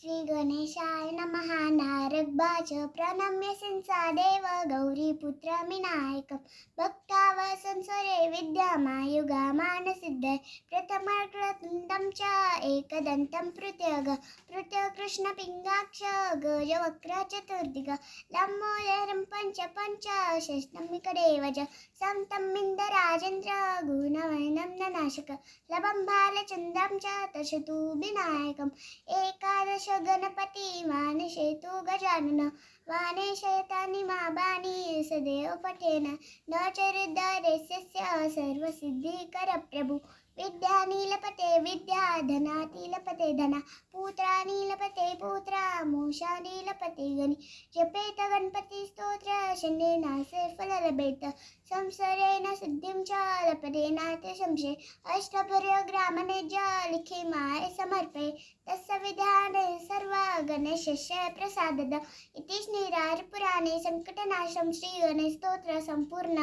श्री गणेशाय नमः नारदवाच प्रणम्य संसादेव गौरीपुत्र विनायकं भक्तावसंसरे विद्यामायुगामानसिद्धये प्रथमक्रतुण्डं च एकदन्तं कृष्णपिङ्गाक्ष गजवक्र चतुर्दिग लम्बोदरं पञ्चषष्ठमिकदेव च समतमिन्दराजेन्द्र गुणवर्णं ननाशक लभं बालचन्द्रं च तशतु विनायकम् एकादश गणपती वानशेतु गजानन वानेशयतानि मा बाणी सदैव पठेन न चरिद्रस्य सर्वसिद्धिकर प्रभु विद्यानीलपते विद्या धनानीलपते धना पुत्रानीलपते पुत्रा मोषानीलपते गणी जपेत गणपती स्तोत्र शनेनासे फल लभेत संसरेण सिद्धिं च लपतेनाथ संशय अष्टभर्यग्रामनेज लिखे माय समर्पये तस्य विधाने सर्व गणेशस्य प्रसादद इति श्रीराजपुराणे संकटनाशं श्रीगणेशस्तोत्र संपूर्ण।